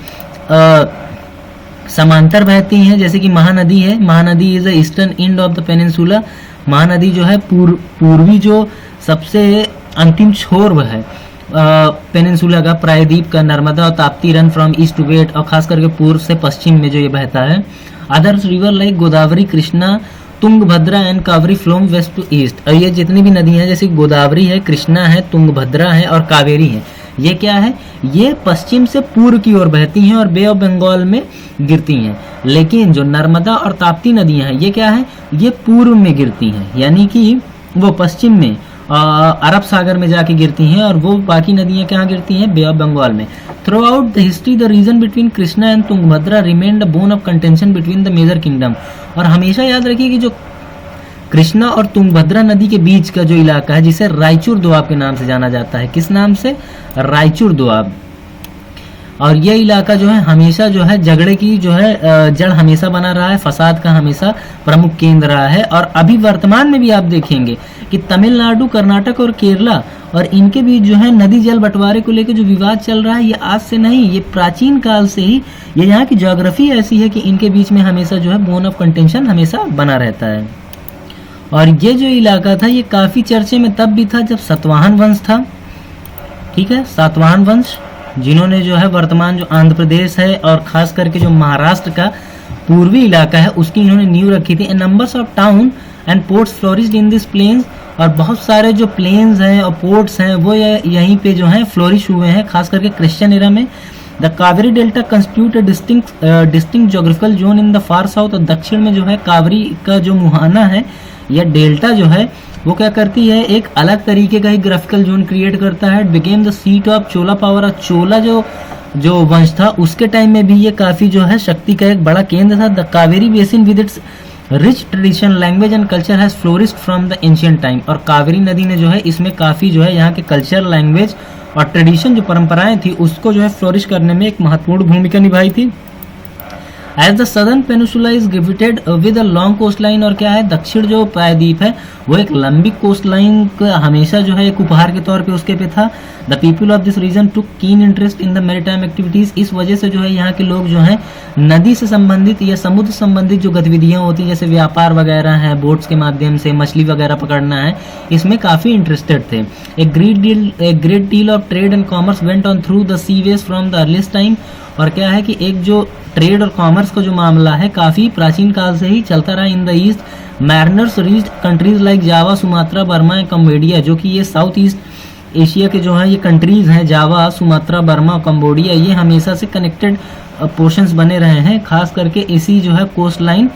समांतर बहती हैं। जैसे कि महानदी है, Mahanadi is the eastern end of the peninsula, Mahanadi जो है पूर्वी जो सबसे अंतिम छोर वह है पेनिनसुला का, प्रायद्वीप का। नर्मदा और Tapti run from east to west, और खास करके पूर्व से पश्चिम में जो ये बहता है। Others river like Godavari, Krishna, Tungabhadra and Kaveri flow west to east, और ये जितनी भी नदियां हैं जैसे गोदावरी है, कृष्णा है, तुंगभद्रा है और कावेरी है, ये क्या है? ये पश्चिम से पूर्व की ओर बहती हैं और बे ऑफ बंगाल में गिरती हैं। लेकिन जो नर्मदा और ताप्ती नदियां हैं ये क्या है? ये पूर्व में गिरती हैं, यानी कि वो पश्चिम में, अरब सागर में जाके गिरती हैं, और वो बाकी नदियां कहाँ गिरती हैं? बे ऑफ बंगाल में। Throughout the history the region between Krishna and Tungabhadra remained a bone of contention between the major kingdom. और हमेशा याद रखिए कि जो कृष्णा और तुंगभद्रा नदी के बीच का जो इलाका है, जिसे रायचूर दोआब के नाम से जाना जाता है, किस नाम से? रायचूर दोआब। और यह इलाका जो है हमेशा जो है झगड़े की जो है जड़ हमेशा बना रहा है, फसाद का हमेशा प्रमुख केंद्र रहा है। और अभी वर्तमान में भी आप देखेंगे कि तमिलनाडु, कर्नाटक और केरला और इनके बीच जो है नदी जल बंटवारे को लेकर जो विवाद चल रहा है, ये आज से नहीं, ये प्राचीन काल से ही, ये यहाँ की ज्योग्राफी ऐसी है कि इनके बीच में हमेशा जो है बोन ऑफ कंटेंशन हमेशा बना रहता है। और ये जो इलाका था ये काफी चर्चे में तब भी था जब सातवाहन वंश था, ठीक है, सातवाहन वंश, जिन्होंने जो है वर्तमान जो आंध्र प्रदेश है और खास करके जो महाराष्ट्र का पूर्वी इलाका है उसकी इन्होंने नींव रखी थी। Numbers of town and ports flourished in this plains, और बहुत सारे जो प्लेन्स हैं और पोर्ट्स हैं वो यहीं पे जो है फ्लोरिश हुए हैं, खास करके क्रिश्चियन एरा में। The Kaveri delta constitute a distinct geographical zone in the far south. और दक्षिण में जो है कावेरी का जो मुहाना है या डेल्टा जो है वो क्या करती है, एक अलग तरीके का ही ग्राफिकल जोन क्रिएट करता है। Became the seat of Chola power. और चोला जो वंश था उसके टाइम में भी ये काफी जो है शक्ति का एक बड़ा केंद्र था। The Kaveri basin with its rich tradition, language and culture has flourished from the ancient time. और कावेरी नदी ने जो है इसमें काफी जो है यहाँ के कल्चर, लैंग्वेज और ट्रेडिशन जो परंपराएं थी उसको जो है फ्लोरिश करने में एक महत्वपूर्ण भूमिका निभाई थी। As the southern peninsula is gifted with a long coastline. और क्या है, दक्षिण जो प्रायद्वीप है वो एक लंबी कोस्ट लाइन का हमेशा जो है एक उपहार के तौर पे उसके पे था। The people of this region took keen interest in the maritime activities. इस वजह से जो है यहाँ के लोग जो है नदी से संबंधित या समुद्र संबंधित जो गतिविधियां होती हैं, जैसे व्यापार वगैरह है, बोट्स के माध्यम से मछली वगैरह पकड़ना है, इसमें काफी इंटरेस्टेड थे। A great deal of trade and commerce went on through the sewage from the earliest time. और क्या है कि एक जो ट्रेड और कॉमर्स का जो मामला है काफी प्राचीन काल से ही चलता रहा। इन the east mariners reached countries like Java, Sumatra, Burma and Cambodia, जो कि ये साउथ ईस्ट एशिया के जो है ये कंट्रीज हैं, जावा, सुमात्रा, बर्मा, कम्बोडिया, ये हमेशा से कनेक्टेड पोर्शंस बने रहे हैं, खास करके इसी जो है कोस्ट लाइन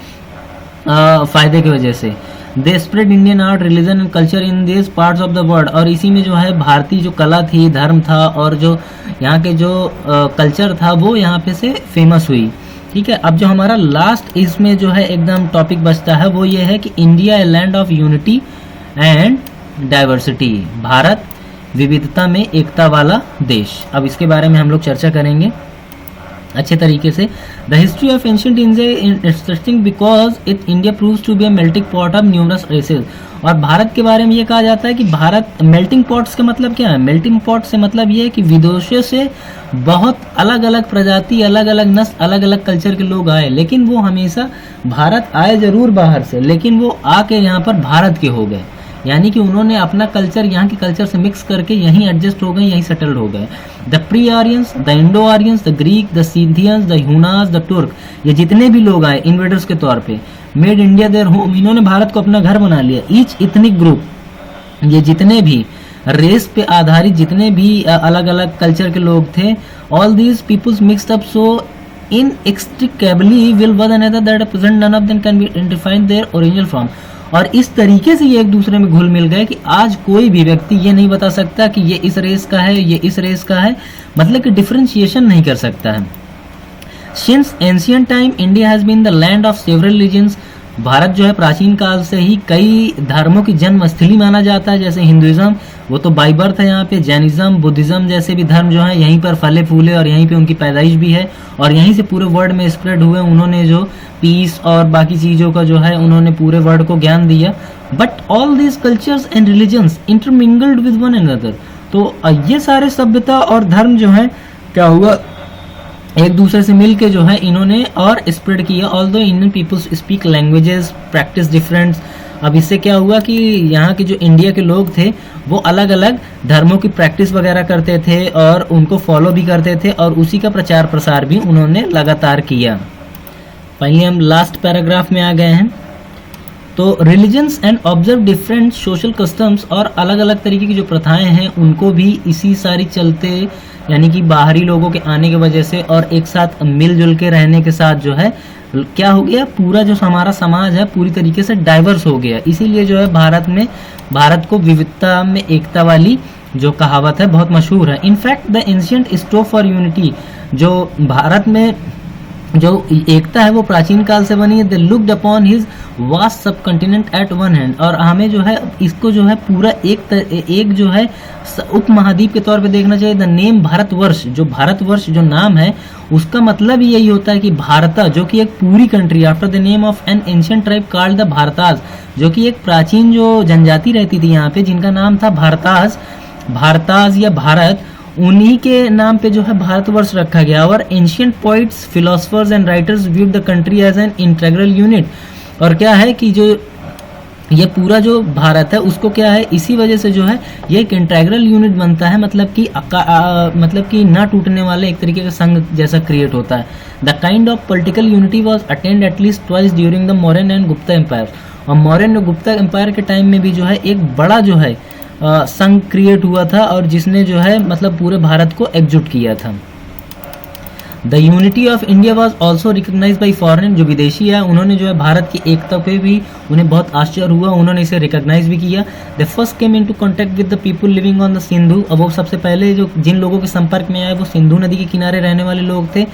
फायदे की वजह से। They spread Indian art, religion and culture in this parts of the world. और इसी में जो है भारतीय जो कला थी, धर्म था और जो यहाँ के जो कल्चर था वो यहाँ पे से फेमस हुई। ठीक है, अब जो हमारा लास्ट इसमें जो है एकदम टॉपिक बचता है वो ये है कि India a land of unity and diversity, Bharat विविधता में एकता वाला देश। अब इसके बारे में हम लोग चर्चा करेंगे अच्छे तरीके से। The history of ancient India interesting because it India proves to be a melting pot of numerous races. और भारत के बारे में ये कहा जाता है कि भारत मेल्टिंग पॉट्स का मतलब क्या है? मेल्टिंग पॉट से मतलब ये है कि विदेशों से बहुत अलग अलग प्रजाति, अलग अलग नस्ल, अलग अलग कल्चर के लोग आए, लेकिन वो हमेशा भारत आए जरूर बाहर से, लेकिन वो आके यहाँ पर भारत के हो गए, यानी कि उन्होंने अपना कल्चर यहाँ के कल्चर से मिक्स करके यहीं एडजस्ट हो गए, यहीं सेटल्ड हो गए। The pre Aryans, the Indo Aryans, the Greek, the Scythians, the Hunas, the Turks, ये जितने भी लोग आए इन्वेडर्स के तौर पे, मेड इंडिया देयर होम, इन्होंने भारत को अपना घर बना लिया। ईच इथनिक ग्रुप, ये जितने भी रेस पे आधारित जितने भी अलग अलग कल्चर के लोग थे, all these peoples mixed up so inextricably will one another that at present none of them can be identified their original form। और इस तरीके से ये एक दूसरे में घुल मिल गए कि आज कोई भी व्यक्ति ये नहीं बता सकता कि ये इस रेस का है, ये इस रेस का है, मतलब कि डिफरेंशिएशन नहीं कर सकता है। Since ancient time, India has been the land of several religions। Bharat जो है प्राचीन काल से ही कई धर्मों की जन्मस्थली माना जाता है, जैसे हिंदुइज्म वो तो बाई बर्थ है यहाँ पे, जैनिज्म, बुद्धिज्म जैसे भी धर्म जो है यहीं पर फले फूले और यहीं पे उनकी पैदाइश भी है और यहीं से पूरे वर्ल्ड में स्प्रेड हुए। उन्होंने जो पीस और बाकी चीज़ों का जो है उन्होंने पूरे वर्ल्ड को ज्ञान दिया। But all these cultures and religions intermingled with one another. तो ये सारे सभ्यता और धर्म जो है क्या हुआ, एक दूसरे से मिल के जो है इन्होंने और स्प्रेड किया। Although Indian peoples speak languages, practice different. अब इससे क्या हुआ कि यहाँ के जो इंडिया के लोग थे वो अलग अलग धर्मों की प्रैक्टिस वगैरह करते थे और उनको फॉलो भी करते थे और उसी का प्रचार प्रसार भी उन्होंने लगातार किया। फाइनली हम लास्ट पैराग्राफ में आ गए हैं। तो religions and observe different social customs, और अलग अलग तरीके की जो प्रथाएं हैं उनको भी इसी सारी चलते, यानी कि बाहरी लोगों के आने की वजह से और एक साथ मिलजुल के रहने के साथ जो है क्या हो गया, पूरा जो हमारा समाज है पूरी तरीके से डाइवर्स हो गया। इसीलिए जो है भारत को विविधता में एकता वाली जो कहावत है बहुत मशहूर है। In fact the ancient stove for unity, जो भारत में जो एकता है वो प्राचीन काल से बनी है। They looked upon his vast सब कंटिनेंट एट वन हैंड, और हमें जो है इसको जो है पूरा एक जो है उप महाद्वीप के तौर पे देखना चाहिए। द नेम भारतवर्ष, जो भारतवर्ष जो नाम है उसका मतलब ही यही होता है कि भारत, जो कि एक पूरी country, after the name of an ancient tribe called the Bharatas, जो कि एक प्राचीन जो जनजाति रहती थी यहाँ पे जिनका नाम था भारताज या भारत, उन्हीं के नाम पे जो है भारतवर्ष रखा गया। और ancient poets, philosophers and writers viewed the country as an integral unit, और क्या है कि जो ये पूरा जो भारत है उसको क्या है, इसी वजह से जो है ये एक इंटीग्रल यूनिट बनता है, मतलब कि ना टूटने वाले एक तरीके का संघ जैसा क्रिएट होता है। The kind of political unity was attained at least twice during the Mauryan and Gupta empire, और मौर्यन और गुप्ता एम्पायर के टाइम में भी जो है एक बड़ा जो है संघ क्रिएट हुआ था, और जिसने जो है मतलब पूरे भारत को एकजुट किया था। The unity of India was also recognise by foreign, जो विदेशी है उन्होंने जो है भारत की एकता पे भी उन्हें बहुत आश्चर्य हुआ, उन्होंने इसे रिकग्नाइज भी किया। The first came in to contact with the people living on the Sindhu, अब वो सबसे पहले जो जिन लोगों के संपर्क में आए वो सिंधु नदी के किनारे रहने वाले लोग थे।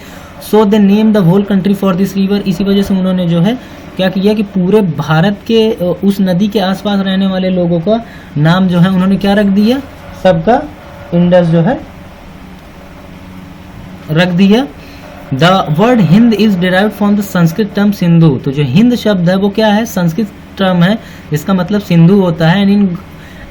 So they name the whole country for this river, इसी वजह से उन्होंने जो है क्या किया कि पूरे भारत के उस नदी के आसपास रहने वाले लोगों का नाम जो है उन्होंने क्या रख दिया, सबका इंडस जो है रख दिया। The word Hind is derived from the Sanskrit term Sindhu, तो जो हिंद शब्द है वो क्या है, संस्कृत टर्म है, इसका मतलब सिंधु होता है।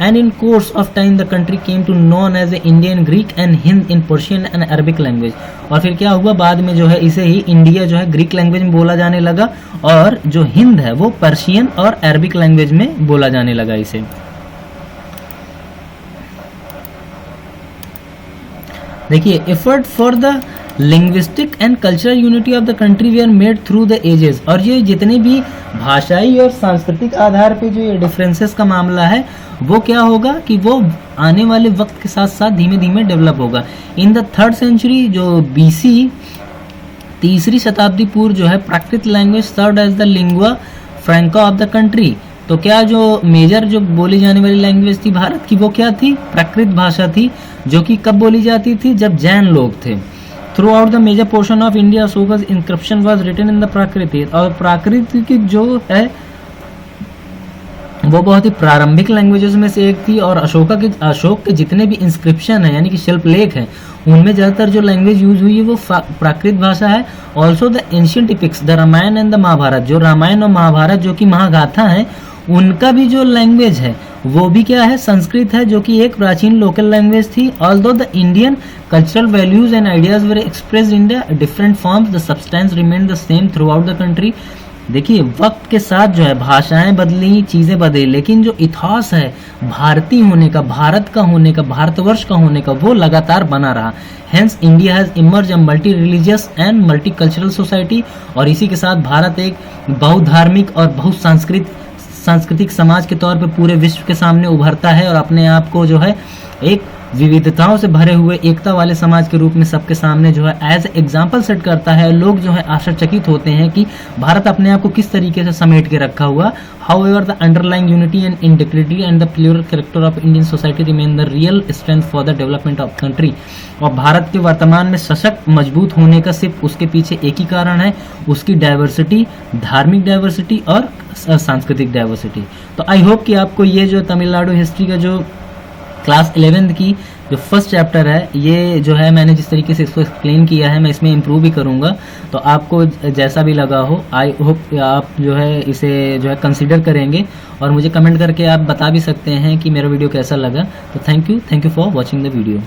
And in course of time the country came to known as a Indian, Greek and Hind in Persian and Arabic language, और फिर क्या हुआ बाद में जो है इसे ही इंडिया जो है ग्रीक लैंग्वेज में बोला जाने लगा, और जो हिंद है वो पर्शियन और अरबिक लैंग्वेज में बोला जाने लगा इसे। देखिए, effort for the linguistic and cultural unity of the country we are made through the ages, और ये जितने भी भाषाई और सांस्कृतिक आधार पे जो ये डिफरेंसेस का मामला है वो क्या होगा कि वो आने वाले वक्त के साथ साथ धीमे धीमे डेवलप होगा। इन द 3rd सेंचुरी जो BC, 3री शताब्दी पूर्व जो है Prakrit language served as the lingua franca of the country, तो क्या जो मेजर जो बोली जाने वाली लैंग्वेज थी भारत की वो क्या थी, प्राकृत भाषा थी, जो कि कब बोली जाती थी, जब जैन लोग थे। Throughout the major portion of India Ashoka's inscription was written in the Prakrit, और प्राकृत की जो है वो बहुत ही प्रारंभिक लैंग्वेजेस में से एक थी, और अशोक के जितने भी इंस्क्रिप्शन है यानी कि शिल्पलेख है उनमें ज़्यादातर जो लैंग्वेज यूज हुई है वो प्राकृत भाषा है। Also the ancient epics, the Ramayana and the Mahabharata, जो रामायण और महाभारत जो कि महागाथा है उनका भी जो लैंग्वेज है वो भी क्या है, संस्कृत है, जो कि एक प्राचीन लोकल लैंग्वेज थी। Although the Indian cultural values and ideas were expressed in the different forms, the substance remain the same through out the country. देखिए, वक्त के साथ जो है भाषाएं बदली, चीजें बदली, लेकिन जो इतिहास है भारतीय होने का, भारत का होने का, भारतवर्ष का होने का, वो लगातार बना रहा। Hence India has emerge a multi religious and multi cultural society, और इसी के साथ भारत एक बहुधार्मिक और सांस्कृतिक समाज के तौर पे पूरे विश्व के सामने उभरता है, और अपने आप को जो है एक विविधताओं से भरे हुए एकता वाले समाज के रूप में सबके सामने जो है एज एग्जाम्पल सेट करता है। लोग जो है आश्चर्यचकित होते हैं कि भारत अपने आप को किस तरीके से समेट के रखा हुआ। However the underlying unity and integrity and the plural character of Indian society remain the real strength for the development of country. और भारत के वर्तमान में सशक्त मजबूत होने का सिर्फ उसके पीछे एक ही कारण है, उसकी डाइवर्सिटी, धार्मिक डाइवर्सिटी और सांस्कृतिक डाइवर्सिटी। तो आई होप कि आपको ये जो तमिलनाडु हिस्ट्री का जो क्लास 11th की जो फर्स्ट चैप्टर है, ये जो है मैंने जिस तरीके से इसको एक्सप्लेन किया है मैं इसमें इम्प्रूव भी करूँगा, तो आपको जैसा भी लगा हो आई होप आप जो है इसे जो है कंसीडर करेंगे, और मुझे कमेंट करके आप बता भी सकते हैं कि मेरा वीडियो कैसा लगा। तो thank you for watching the video.